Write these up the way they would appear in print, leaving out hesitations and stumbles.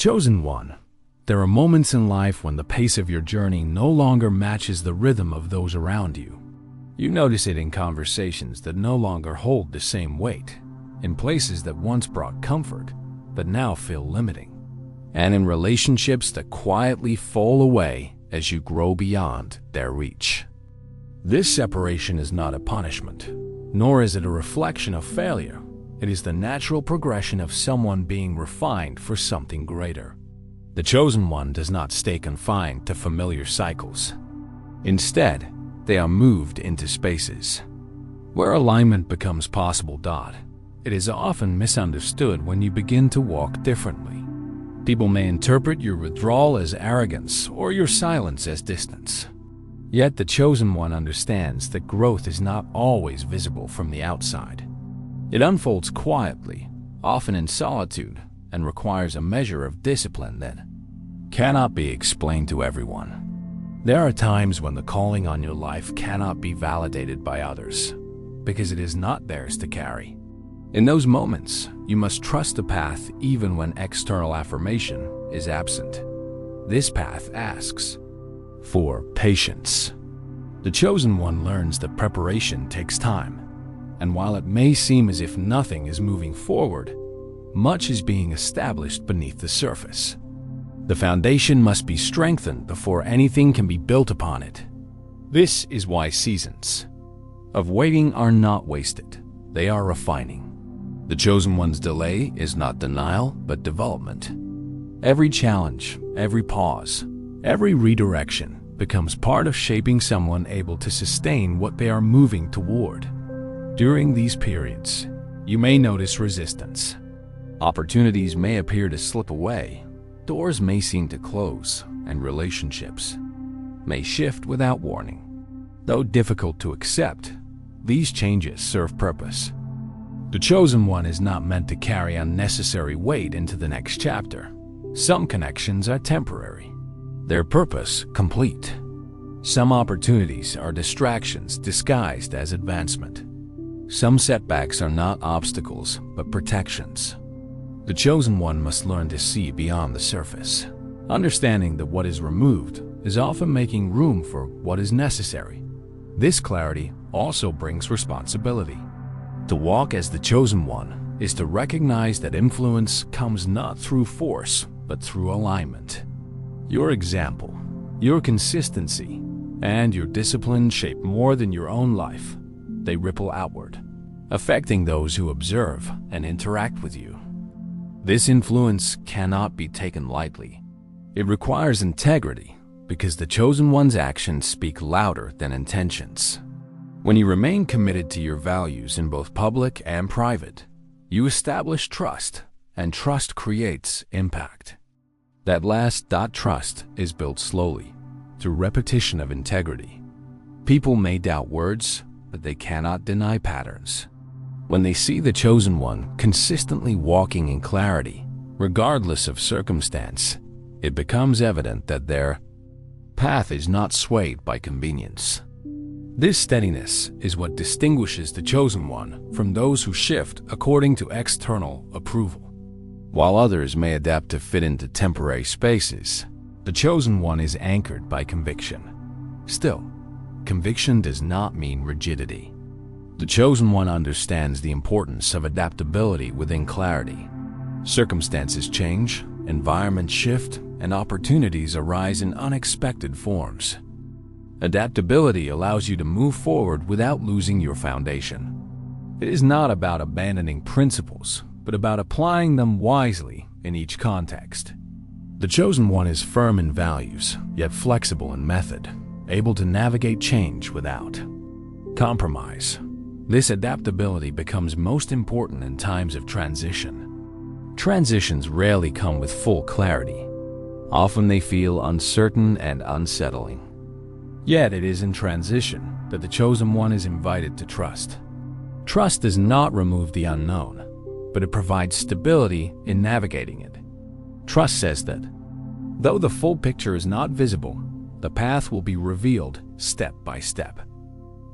Chosen One. There are moments in life when the pace of your journey no longer matches the rhythm of those around you. You notice it in conversations that no longer hold the same weight, in places that once brought comfort but now feel limiting, and in relationships that quietly fall away as you grow beyond their reach. This separation is not a punishment, nor is it a reflection of failure. It is the natural progression of someone being refined for something greater. The Chosen One does not stay confined to familiar cycles. Instead, they are moved into spaces where alignment becomes possible. It is often misunderstood when you begin to walk differently. People may interpret your withdrawal as arrogance or your silence as distance. Yet the Chosen One understands that growth is not always visible from the outside. It unfolds quietly, often in solitude, and requires a measure of discipline that cannot be explained to everyone. There are times when the calling on your life cannot be validated by others, because it is not theirs to carry. In those moments, you must trust the path even when external affirmation is absent. This path asks for patience. The Chosen One learns that preparation takes time, and while it may seem as if nothing is moving forward, much is being established beneath the surface. The foundation must be strengthened before anything can be built upon it. This is why seasons of waiting are not wasted, they are refining. The Chosen One's delay is not denial, but development. Every challenge, every pause, every redirection becomes part of shaping someone able to sustain what they are moving toward. During these periods, you may notice resistance. Opportunities may appear to slip away, doors may seem to close, and relationships may shift without warning. Though difficult to accept, these changes serve purpose. The Chosen One is not meant to carry unnecessary weight into the next chapter. Some connections are temporary, their purpose complete. Some opportunities are distractions disguised as advancement. Some setbacks are not obstacles, but protections. The Chosen One must learn to see beyond the surface, understanding that what is removed is often making room for what is necessary. This clarity also brings responsibility. To walk as the Chosen One is to recognize that influence comes not through force, but through alignment. Your example, your consistency, and your discipline shape more than your own life. They ripple outward, affecting those who observe and interact with you. This influence cannot be taken lightly. It requires integrity, because the Chosen One's actions speak louder than intentions. When you remain committed to your values in both public and private, you establish trust, and trust creates impact. That last trust is built slowly, through repetition of integrity. People may doubt words, but they cannot deny patterns. When they see the Chosen One consistently walking in clarity, regardless of circumstance, it becomes evident that their path is not swayed by convenience. This steadiness is what distinguishes the Chosen One from those who shift according to external approval. While others may adapt to fit into temporary spaces, the Chosen One is anchored by conviction. Still, conviction does not mean rigidity. The Chosen One understands the importance of adaptability within clarity. Circumstances change, environments shift, and opportunities arise in unexpected forms. Adaptability allows you to move forward without losing your foundation. It is not about abandoning principles, but about applying them wisely in each context. The Chosen One is firm in values, yet flexible in method, able to navigate change without compromise. This adaptability becomes most important in times of transition. Transitions rarely come with full clarity. Often they feel uncertain and unsettling. Yet it is in transition that the Chosen One is invited to trust. Trust does not remove the unknown, but it provides stability in navigating it. Trust says that, though the full picture is not visible, the path will be revealed step by step.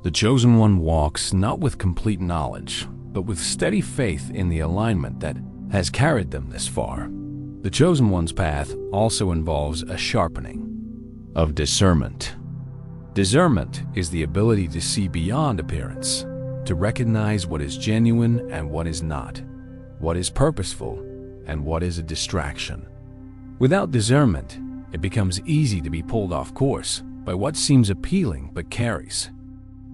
The Chosen One walks not with complete knowledge, but with steady faith in the alignment that has carried them this far. The The Chosen One's path also involves a sharpening of discernment. Discernment is the ability to see beyond appearance, to recognize what is genuine and what is not, what is purposeful and what is a distraction. Without discernment, it becomes easy to be pulled off course by what seems appealing but carries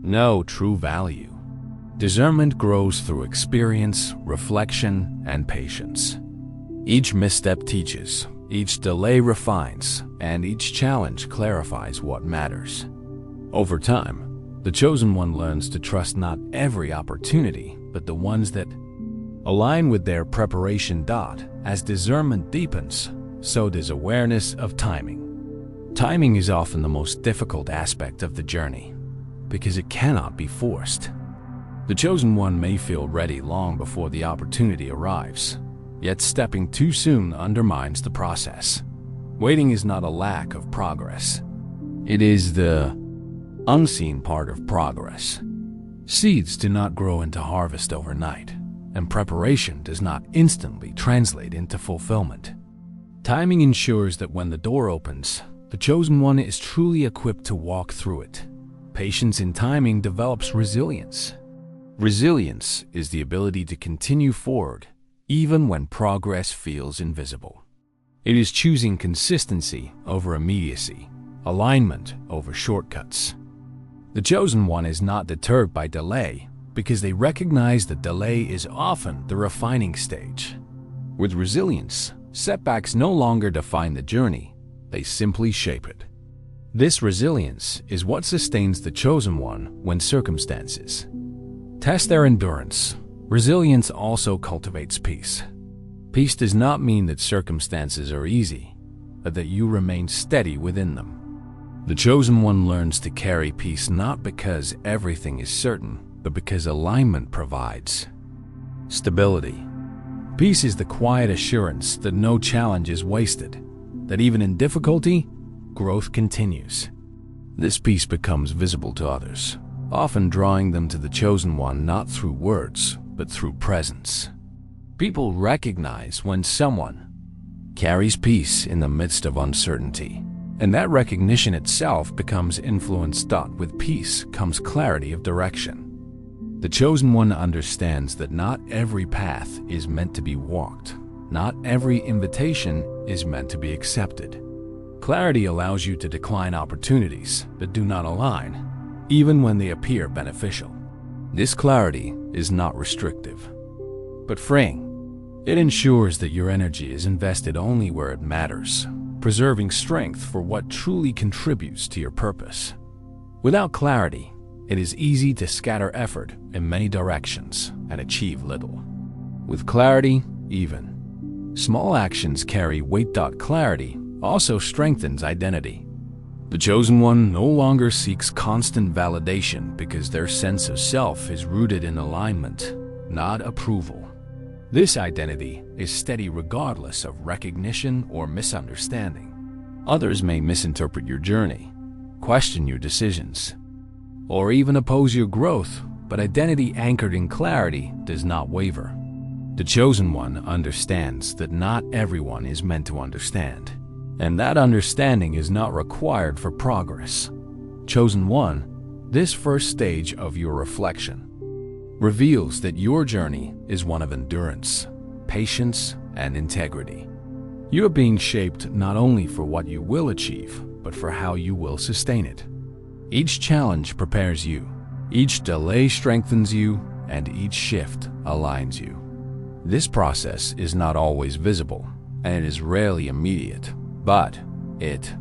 no true value. Discernment grows through experience, reflection, and patience. Each misstep teaches, each delay refines, and each challenge clarifies what matters. Over time, the Chosen One learns to trust not every opportunity, but the ones that align with their preparation. As discernment deepens, so does awareness of timing. Timing is often the most difficult aspect of the journey, because it cannot be forced. The Chosen One may feel ready long before the opportunity arrives, yet stepping too soon undermines the process. Waiting is not a lack of progress. It is the unseen part of progress. Seeds do not grow into harvest overnight, and preparation does not instantly translate into fulfillment. Timing ensures that when the door opens, the Chosen One is truly equipped to walk through it. Patience in timing develops resilience. Resilience is the ability to continue forward even when progress feels invisible. It is choosing consistency over immediacy, alignment over shortcuts. The Chosen One is not deterred by delay because they recognize that delay is often the refining stage. With resilience, setbacks no longer define the journey, they simply shape it. This resilience is what sustains the Chosen One when circumstances test their endurance. Resilience also cultivates peace. Peace does not mean that circumstances are easy, but that you remain steady within them. The Chosen One learns to carry peace not because everything is certain, but because alignment provides stability. Peace is the quiet assurance that no challenge is wasted, that even in difficulty, growth continues. This peace becomes visible to others, often drawing them to the Chosen One not through words, but through presence. People recognize when someone carries peace in the midst of uncertainty, and that recognition itself becomes influence. With peace comes clarity of direction. The Chosen One understands that not every path is meant to be walked, not every invitation is meant to be accepted. Clarity allows you to decline opportunities that do not align, even when they appear beneficial. This clarity is not restrictive, but freeing. It ensures that your energy is invested only where it matters, preserving strength for what truly contributes to your purpose. Without clarity, it is easy to scatter effort in many directions and achieve little. With clarity, even small actions carry weight. Clarity also strengthens identity. The Chosen One no longer seeks constant validation because their sense of self is rooted in alignment, not approval. This identity is steady regardless of recognition or misunderstanding. Others may misinterpret your journey, question your decisions, or even oppose your growth, but identity anchored in clarity does not waver. The Chosen One understands that not everyone is meant to understand, and that understanding is not required for progress. Chosen One, this first stage of your reflection reveals that your journey is one of endurance, patience, and integrity. You are being shaped not only for what you will achieve, but for how you will sustain it. Each challenge prepares you, each delay strengthens you, and each shift aligns you. This process is not always visible, and it is rarely immediate, but it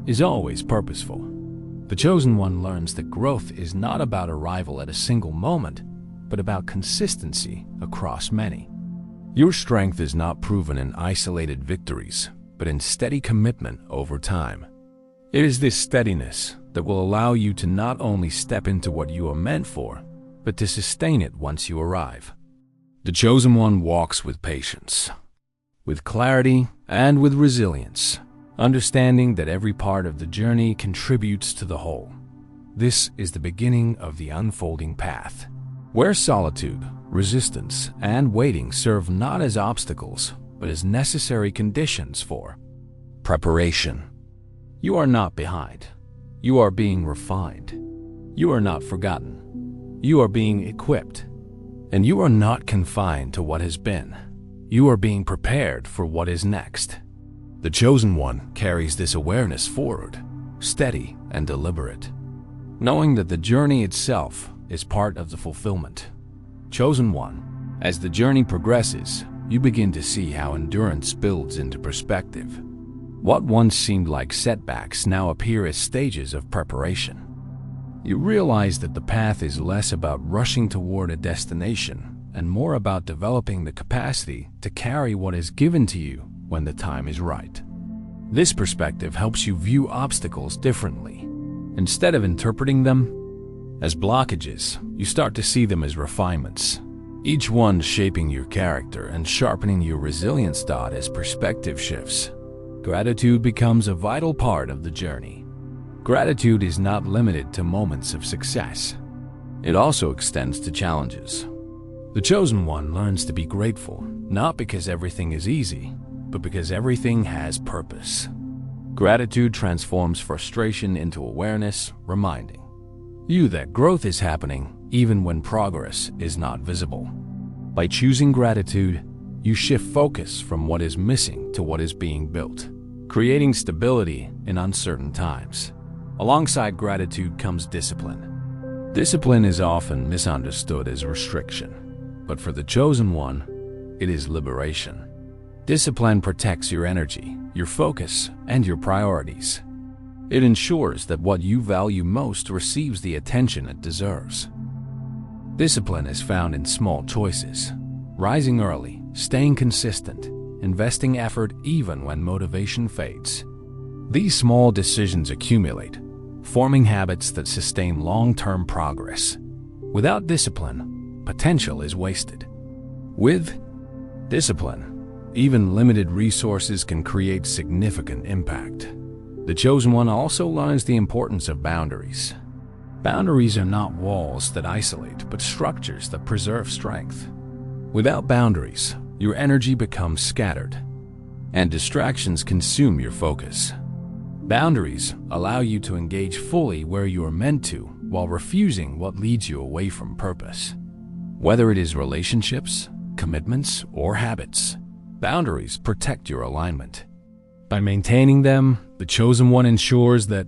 is always purposeful. The Chosen One learns that growth is not about arrival at a single moment, but about consistency across many. Your strength is not proven in isolated victories, but in steady commitment over time. It is this steadiness that will allow you to not only step into what you are meant for, but to sustain it once you arrive. The Chosen One walks with patience, with clarity, and with resilience, understanding that every part of the journey contributes to the whole. This is the beginning of the unfolding path, where solitude, resistance, and waiting serve not as obstacles, but as necessary conditions for preparation. You are not behind. You are being refined. You are not forgotten. You are being equipped. And you are not confined to what has been. You are being prepared for what is next. The chosen one carries this awareness forward, steady and deliberate, knowing that the journey itself is part of the fulfillment. Chosen one, as the journey progresses, you begin to see how endurance builds into perspective. What once seemed like setbacks now appear as stages of preparation. You realize that the path is less about rushing toward a destination and more about developing the capacity to carry what is given to you when the time is right. This perspective helps you view obstacles differently. Instead of interpreting them as blockages, you start to see them as refinements, each one shaping your character and sharpening your resilience. As perspective shifts, gratitude becomes a vital part of the journey. Gratitude is not limited to moments of success. It also extends to challenges. The chosen one learns to be grateful, not because everything is easy, but because everything has purpose. Gratitude transforms frustration into awareness, reminding you that growth is happening even when progress is not visible. By choosing gratitude, you shift focus from what is missing to what is being built, creating stability in uncertain times. Alongside gratitude comes discipline. Discipline is often misunderstood as restriction, but for the chosen one, it is liberation. Discipline protects your energy, your focus, and your priorities. It ensures that what you value most receives the attention it deserves. Discipline is found in small choices: rising early, staying consistent, investing effort even when motivation fades. These small decisions accumulate, forming habits that sustain long-term progress. Without discipline, potential is wasted. With discipline, even limited resources can create significant impact. The chosen one also learns the importance of boundaries. Boundaries are not walls that isolate, but structures that preserve strength. Without boundaries, your energy becomes scattered, and distractions consume your focus. Boundaries allow you to engage fully where you are meant to, while refusing what leads you away from purpose. Whether it is relationships, commitments, or habits, boundaries protect your alignment. By maintaining them, the chosen one ensures that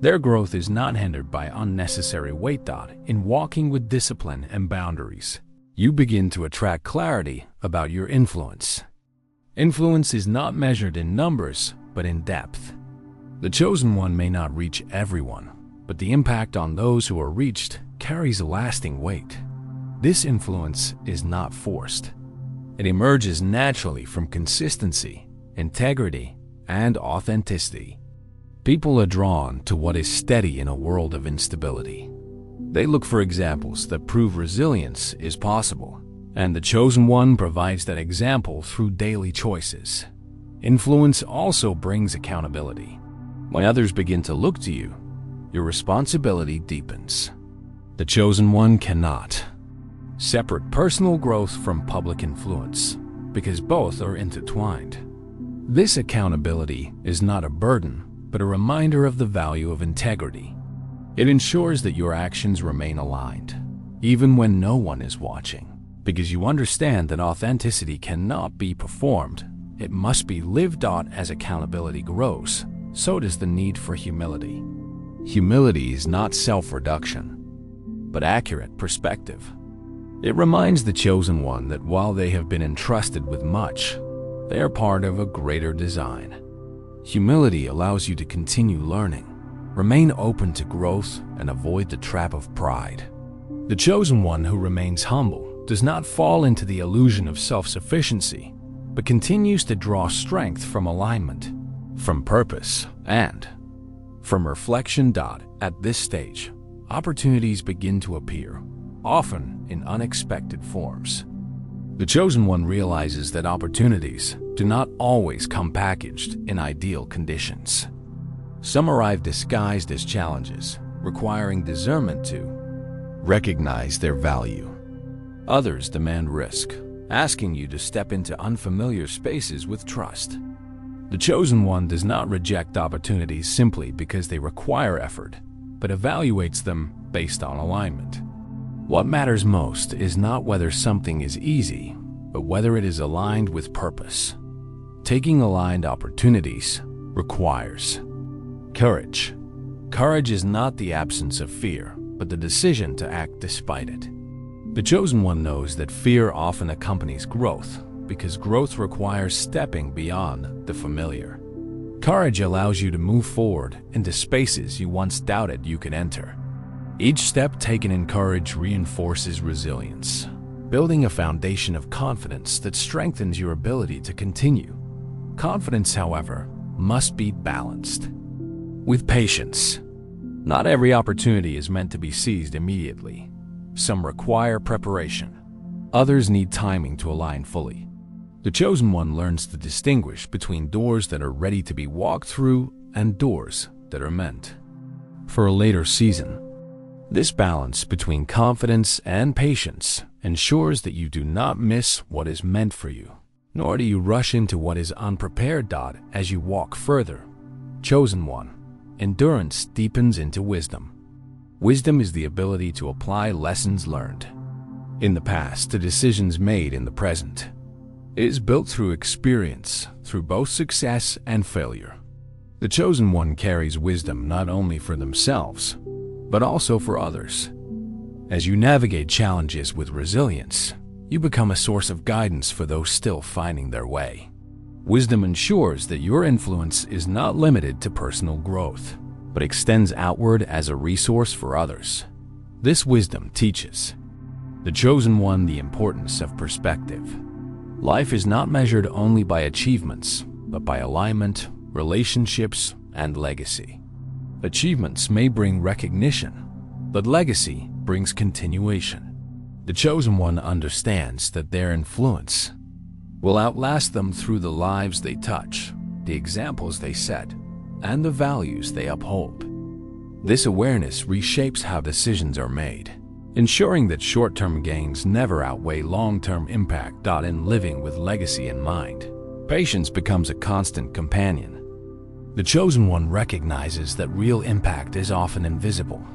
their growth is not hindered by unnecessary weight. In walking with discipline and boundaries, you begin to attract clarity about your influence. Influence is not measured in numbers, but in depth. The chosen one may not reach everyone, but the impact on those who are reached carries a lasting weight. This influence is not forced. It emerges naturally from consistency, integrity, and authenticity. People are drawn to what is steady in a world of instability. They look for examples that prove resilience is possible, and the chosen one provides that example through daily choices. Influence also brings accountability. When others begin to look to you, your responsibility deepens. The chosen one cannot separate personal growth from public influence, because both are intertwined. This accountability is not a burden, but a reminder of the value of integrity. It ensures that your actions remain aligned, even when no one is watching, because you understand that authenticity cannot be performed. It must be lived out. As accountability grows, so does the need for humility. Humility is not self-reduction, but accurate perspective. It reminds the chosen one that while they have been entrusted with much, they are part of a greater design. Humility allows you to continue learning, remain open to growth, and avoid the trap of pride. The chosen one who remains humble does not fall into the illusion of self-sufficiency, but continues to draw strength from alignment, from purpose, and from reflection. At this stage, opportunities begin to appear, often in unexpected forms. The chosen one realizes that opportunities do not always come packaged in ideal conditions. Some arrive disguised as challenges, requiring discernment to recognize their value. Others demand risk, asking you to step into unfamiliar spaces with trust. The chosen one does not reject opportunities simply because they require effort, but evaluates them based on alignment. What matters most is not whether something is easy, but whether it is aligned with purpose. Taking aligned opportunities requires courage. Courage is not the absence of fear, but the decision to act despite it. The chosen one knows that fear often accompanies growth, because growth requires stepping beyond the familiar. Courage allows you to move forward into spaces you once doubted you could enter. Each step taken in courage reinforces resilience, building a foundation of confidence that strengthens your ability to continue. Confidence, however, must be balanced with patience. Not every opportunity is meant to be seized immediately. Some require preparation. Others need timing to align fully. The chosen one learns to distinguish between doors that are ready to be walked through and doors that are meant for a later season. This balance between confidence and patience ensures that you do not miss what is meant for you, nor do you rush into what is unprepared. As you walk further, chosen one, endurance deepens into wisdom. Wisdom is the ability to apply lessons learned in the past to decisions made in the present. It is built through experience, through both success and failure. The chosen one carries wisdom not only for themselves, but also for others. As you navigate challenges with resilience, you become a source of guidance for those still finding their way. Wisdom ensures that your influence is not limited to personal growth, but extends outward as a resource for others. This wisdom teaches the chosen one the importance of perspective. Life is not measured only by achievements, but by alignment, relationships, and legacy. Achievements may bring recognition, but legacy brings continuation. The chosen one understands that their influence will outlast them through the lives they touch, the examples they set, and the values they uphold. This awareness reshapes how decisions are made, ensuring that short-term gains never outweigh long-term impact. In living with legacy in mind, patience becomes a constant companion. The chosen one recognizes that real impact is often invisible.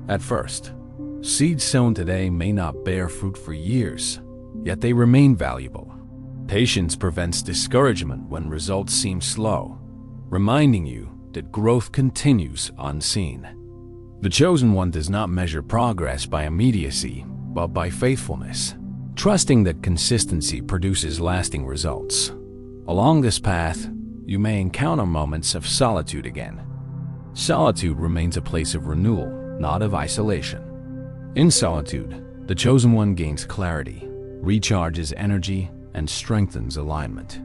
At first, seeds sown today may not bear fruit for years, yet they remain valuable. Patience prevents discouragement when results seem slow, reminding you that growth continues unseen. The chosen one does not measure progress by immediacy, but by faithfulness, trusting that consistency produces lasting results. Along this path, you may encounter moments of solitude again. Solitude remains a place of renewal, not of isolation. In solitude, the chosen one gains clarity, recharges energy, and strengthens alignment.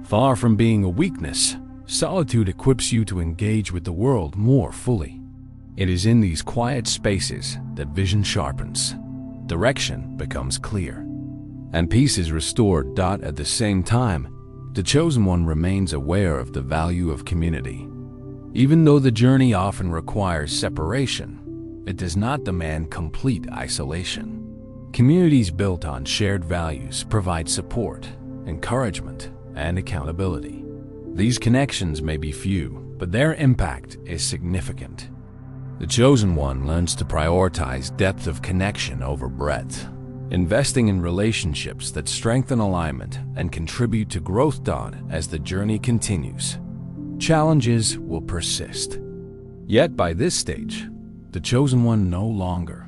Far from being a weakness, solitude equips you to engage with the world more fully. It is in these quiet spaces that vision sharpens, direction becomes clear, and peace is restored. At the same time, the chosen one remains aware of the value of community. Even though the journey often requires separation, it does not demand complete isolation. Communities built on shared values provide support, encouragement, and accountability. These connections may be few, but their impact is significant. The chosen one learns to prioritize depth of connection over breadth, investing in relationships that strengthen alignment and contribute to growth. As the journey continues, challenges will persist. Yet by this stage, the chosen one no longer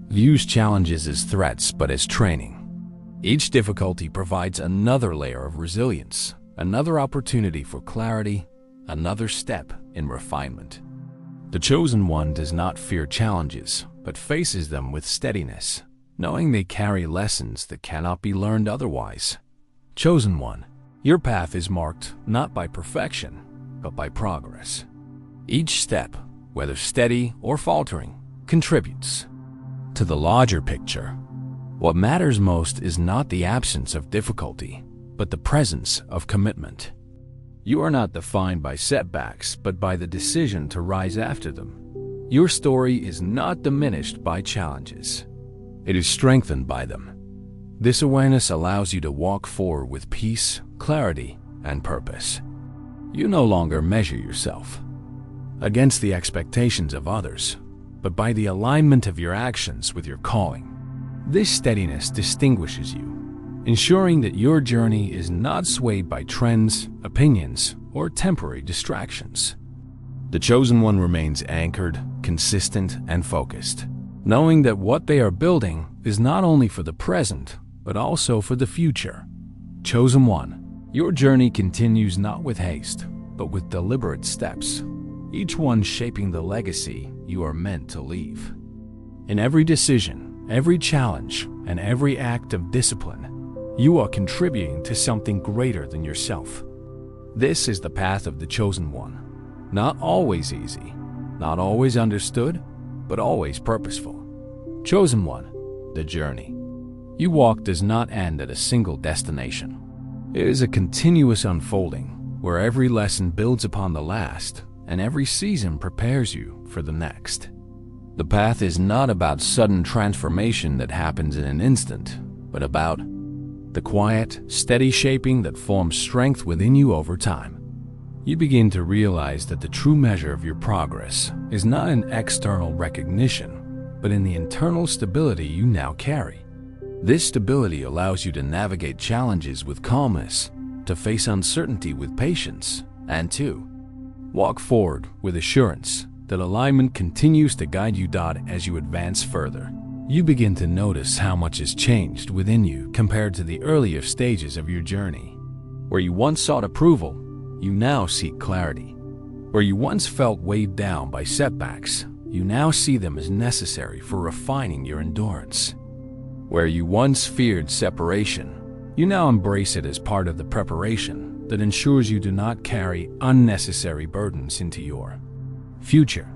views challenges as threats but as training. Each difficulty provides another layer of resilience, another opportunity for clarity, another step in refinement. The chosen one does not fear challenges, but faces them with steadiness, knowing they carry lessons that cannot be learned otherwise. Chosen one, your path is marked not by perfection, but by progress. Each step, whether steady or faltering, contributes to the larger picture. What matters most is not the absence of difficulty, but the presence of commitment. You are not defined by setbacks, but by the decision to rise after them. Your story is not diminished by challenges. It is strengthened by them. This awareness allows you to walk forward with peace, clarity, and purpose. You no longer measure yourself against the expectations of others, but by the alignment of your actions with your calling. This steadiness distinguishes you, ensuring that your journey is not swayed by trends, opinions, or temporary distractions. The chosen one remains anchored, consistent, and focused, knowing that what they are building is not only for the present, but also for the future. Chosen one, your journey continues not with haste, but with deliberate steps, each one shaping the legacy you are meant to leave. In every decision, every challenge, and every act of discipline, you are contributing to something greater than yourself. This is the path of the chosen one. Not always easy, not always understood, but always purposeful. Chosen one, the journey you walk does not end at a single destination. It is a continuous unfolding where every lesson builds upon the last and every season prepares you for the next. The path is not about sudden transformation that happens in an instant, but about the quiet, steady shaping that forms strength within you over time. You begin to realize that the true measure of your progress is not in external recognition, but in the internal stability you now carry. This stability allows you to navigate challenges with calmness, to face uncertainty with patience, and to walk forward with assurance that alignment continues to guide you. As you advance further, you begin to notice how much has changed within you compared to the earlier stages of your journey. Where you once sought approval, you now seek clarity. Where you once felt weighed down by setbacks, you now see them as necessary for refining your endurance. Where you once feared separation, you now embrace it as part of the preparation that ensures you do not carry unnecessary burdens into your future.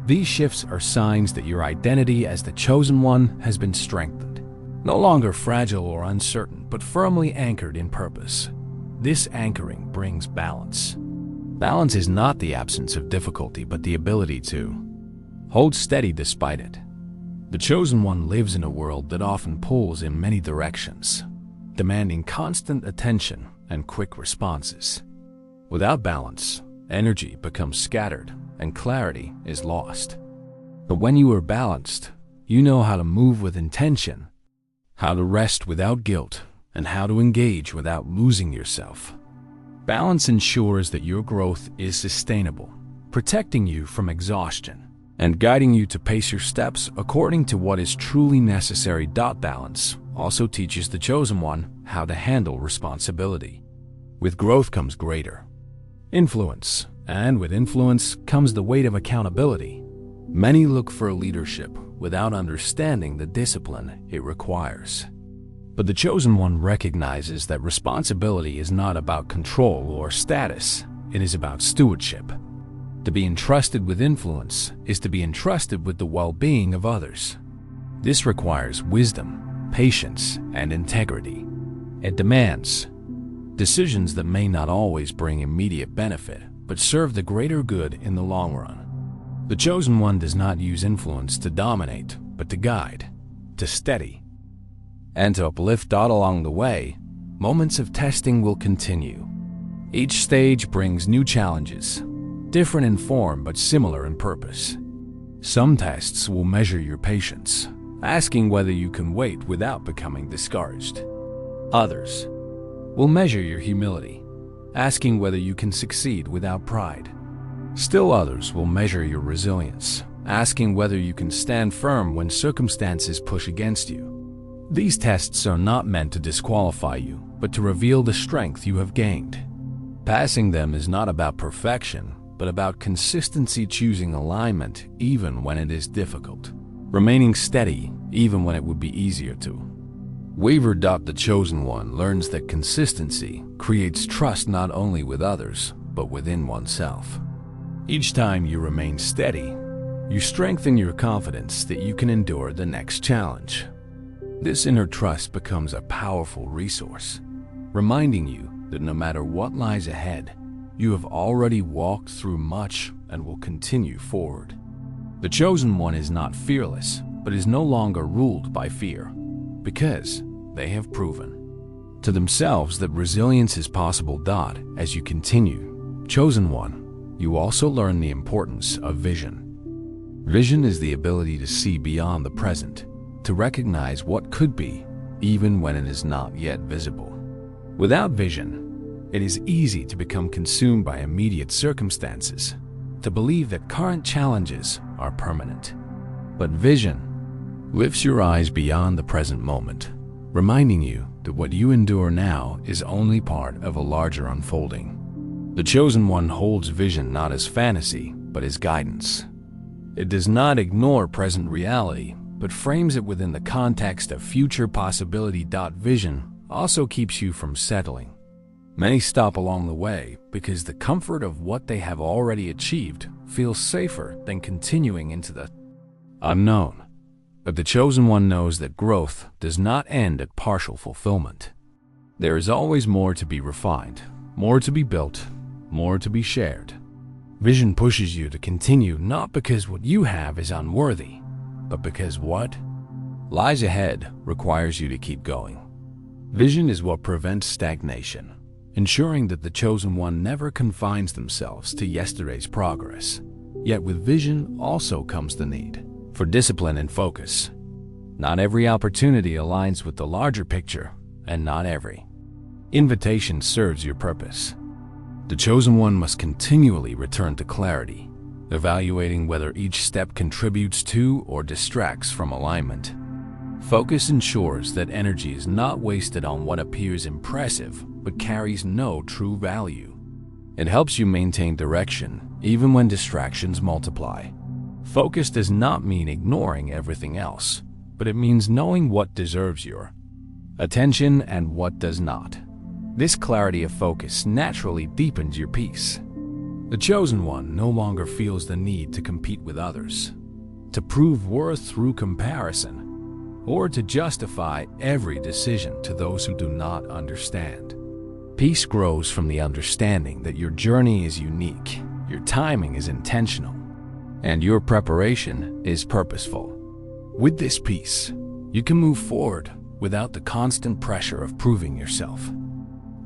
These shifts are signs that your identity as the chosen one has been strengthened, no longer fragile or uncertain, but firmly anchored in purpose. This anchoring brings balance. Balance is not the absence of difficulty, but the ability to hold steady despite it. The chosen one lives in a world that often pulls in many directions, demanding constant attention and quick responses. Without balance, energy becomes scattered and clarity is lost. But when you are balanced, you know how to move with intention, how to rest without guilt, and how to engage without losing yourself. Balance ensures that your growth is sustainable, protecting you from exhaustion and guiding you to pace your steps according to what is truly necessary. Balance also teaches the chosen one how to handle responsibility. With growth comes greater influence, and with influence comes the weight of accountability. Many look for leadership without understanding the discipline it requires. But the chosen one recognizes that responsibility is not about control or status, it is about stewardship. To be entrusted with influence is to be entrusted with the well-being of others. This requires wisdom, patience, and integrity. It demands decisions that may not always bring immediate benefit, but serve the greater good in the long run. The chosen one does not use influence to dominate, but to guide, to steady, and to uplift. Along the way, moments of testing will continue. Each stage brings new challenges, different in form but similar in purpose. Some tests will measure your patience, asking whether you can wait without becoming discouraged. Others will measure your humility, asking whether you can succeed without pride. Still others will measure your resilience, asking whether you can stand firm when circumstances push against you. These tests are not meant to disqualify you, but to reveal the strength you have gained. Passing them is not about perfection, but about consistency, choosing alignment even when it is difficult, remaining steady even when it would be easier to waver. The chosen one learns that consistency creates trust not only with others, but within oneself. Each time you remain steady, you strengthen your confidence that you can endure the next challenge. This inner trust becomes a powerful resource, reminding you that no matter what lies ahead, you have already walked through much and will continue forward. The chosen one is not fearless, but is no longer ruled by fear, because they have proven to themselves that resilience is possible. As you continue, Chosen One, you also learn the importance of vision. Vision is the ability to see beyond the present, to recognize what could be, even when it is not yet visible. Without vision, it is easy to become consumed by immediate circumstances, to believe that current challenges are permanent. But vision lifts your eyes beyond the present moment, reminding you that what you endure now is only part of a larger unfolding. The Chosen One holds vision not as fantasy, but as guidance. It does not ignore present reality, but frames it within the context of future possibility. Vision also keeps you from settling. Many stop along the way because the comfort of what they have already achieved feels safer than continuing into the unknown. But the Chosen One knows that growth does not end at partial fulfillment. There is always more to be refined, more to be built, more to be shared. Vision pushes you to continue not because what you have is unworthy, but because what lies ahead requires you to keep going. Vision is what prevents stagnation, ensuring that the Chosen One never confines themselves to yesterday's progress. Yet with vision also comes the need for discipline and focus. Not every opportunity aligns with the larger picture, and not every invitation serves your purpose. The Chosen One must continually return to clarity, evaluating whether each step contributes to or distracts from alignment. Focus ensures that energy is not wasted on what appears impressive but carries no true value. It helps you maintain direction even when distractions multiply. Focus does not mean ignoring everything else, but it means knowing what deserves your attention and what does not. This clarity of focus naturally deepens your peace. The Chosen One no longer feels the need to compete with others, to prove worth through comparison, or to justify every decision to those who do not understand. Peace grows from the understanding that your journey is unique, your timing is intentional, and your preparation is purposeful. With this peace, you can move forward without the constant pressure of proving yourself.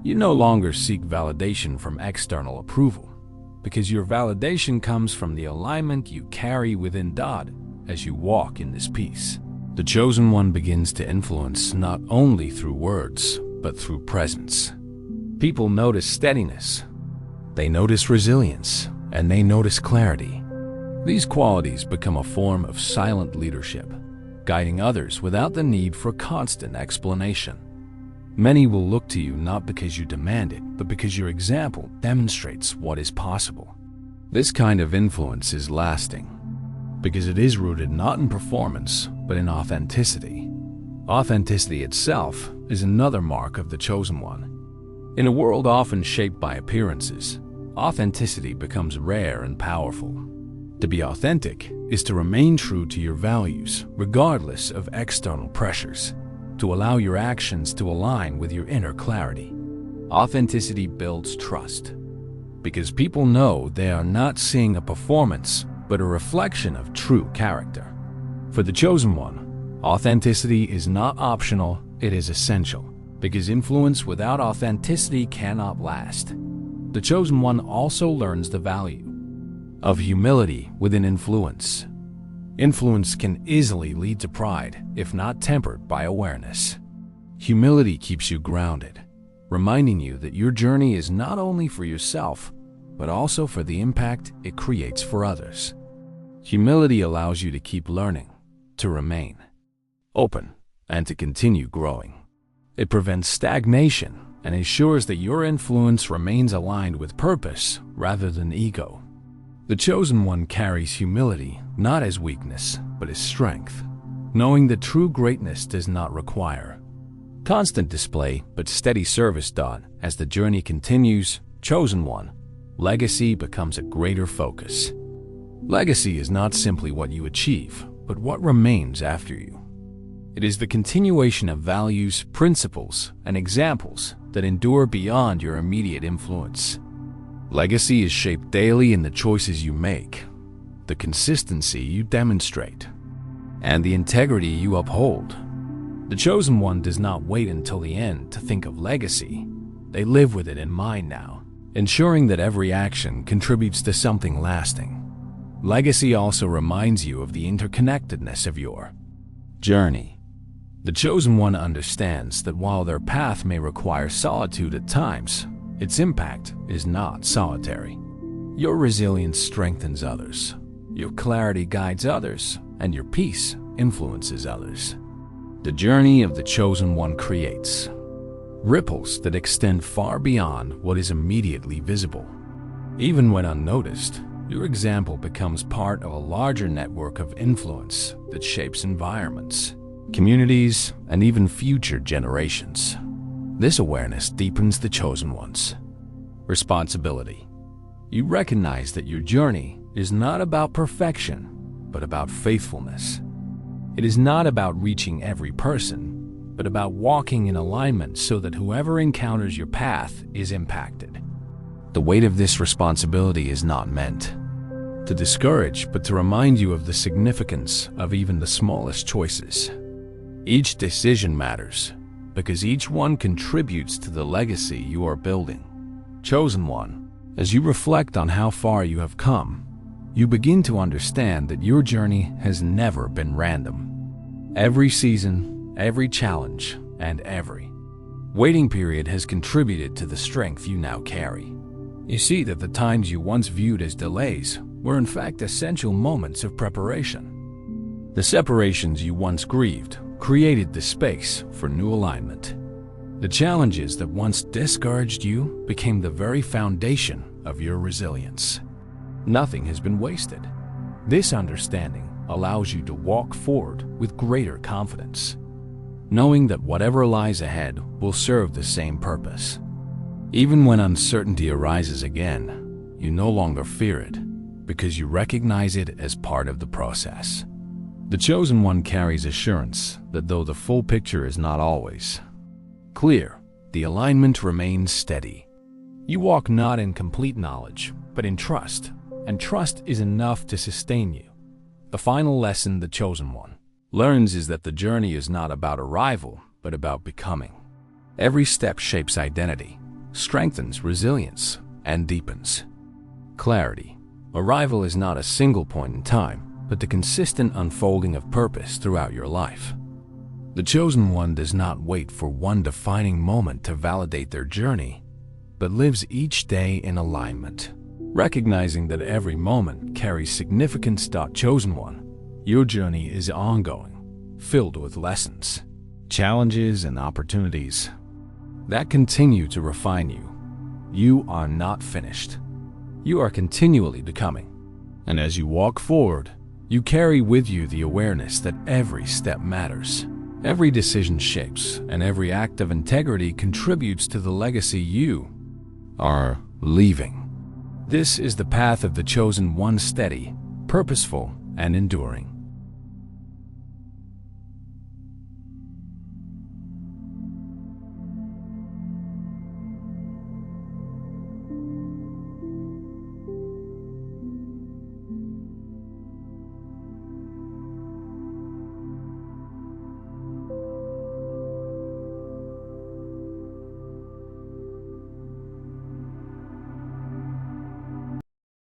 You no longer seek validation from external approval, because your validation comes from the alignment you carry within God as you walk in this peace. The Chosen One begins to influence not only through words, but through presence. People notice steadiness, they notice resilience, and they notice clarity. These qualities become a form of silent leadership, guiding others without the need for constant explanation. Many will look to you not because you demand it, but because your example demonstrates what is possible. This kind of influence is lasting, because it is rooted not in performance, but in authenticity. Authenticity itself is another mark of the Chosen One. In a world often shaped by appearances, authenticity becomes rare and powerful. To be authentic is to remain true to your values, regardless of external pressures, to allow your actions to align with your inner clarity. Authenticity builds trust, because people know they are not seeing a performance, but a reflection of true character. For the Chosen One, authenticity is not optional, it is essential, because influence without authenticity cannot last. The Chosen One also learns the value of humility within influence. Influence can easily lead to pride if not tempered by awareness. Humility keeps you grounded, reminding you that your journey is not only for yourself, but also for the impact it creates for others. Humility allows you to keep learning, to remain open, and to continue growing. It prevents stagnation and ensures that your influence remains aligned with purpose rather than ego. The Chosen One carries humility not as weakness, but as strength, knowing that true greatness does not require constant display, but steady service. As the journey continues, Chosen One, legacy becomes a greater focus. Legacy is not simply what you achieve, but what remains after you. It is the continuation of values, principles, and examples that endure beyond your immediate influence. Legacy is shaped daily in the choices you make, the consistency you demonstrate, and the integrity you uphold. The Chosen One does not wait until the end to think of legacy. They live with it in mind now, ensuring that every action contributes to something lasting. Legacy also reminds you of the interconnectedness of your journey. The Chosen One understands that while their path may require solitude at times, its impact is not solitary. Your resilience strengthens others, your clarity guides others, and your peace influences others. The journey of the Chosen One creates ripples that extend far beyond what is immediately visible. Even when unnoticed, your example becomes part of a larger network of influence that shapes environments, communities, and even future generations. This awareness deepens the Chosen One's responsibility. You recognize that your journey is not about perfection, but about faithfulness. It is not about reaching every person, but about walking in alignment so that whoever encounters your path is impacted. The weight of this responsibility is not meant to discourage, but to remind you of the significance of even the smallest choices. Each decision matters, because each one contributes to the legacy you are building. Chosen One, as you reflect on how far you have come, you begin to understand that your journey has never been random. Every season, every challenge, and every waiting period has contributed to the strength you now carry. You see that the times you once viewed as delays were in fact essential moments of preparation. The separations you once grieved created the space for new alignment. The challenges that once discouraged you became the very foundation of your resilience. Nothing has been wasted. This understanding allows you to walk forward with greater confidence, knowing that whatever lies ahead will serve the same purpose. Even when uncertainty arises again, you no longer fear it, because you recognize it as part of the process. The Chosen One carries assurance that though the full picture is not always clear, the alignment remains steady. You walk not in complete knowledge, but in trust, and trust is enough to sustain you. The final lesson the Chosen One learns is that the journey is not about arrival, but about becoming. Every step shapes identity, strengthens resilience, and deepens clarity. Arrival is not a single point in time, but the consistent unfolding of purpose throughout your life. The Chosen One does not wait for one defining moment to validate their journey, but lives each day in alignment, recognizing that every moment carries significance. Chosen One, your journey is ongoing, filled with lessons, challenges, and opportunities that continue to refine you. You are not finished. You are continually becoming. And as you walk forward, you carry with you the awareness that every step matters. Every decision shapes, and every act of integrity contributes to the legacy you are leaving. This is the path of the Chosen One, steady, purposeful, and enduring.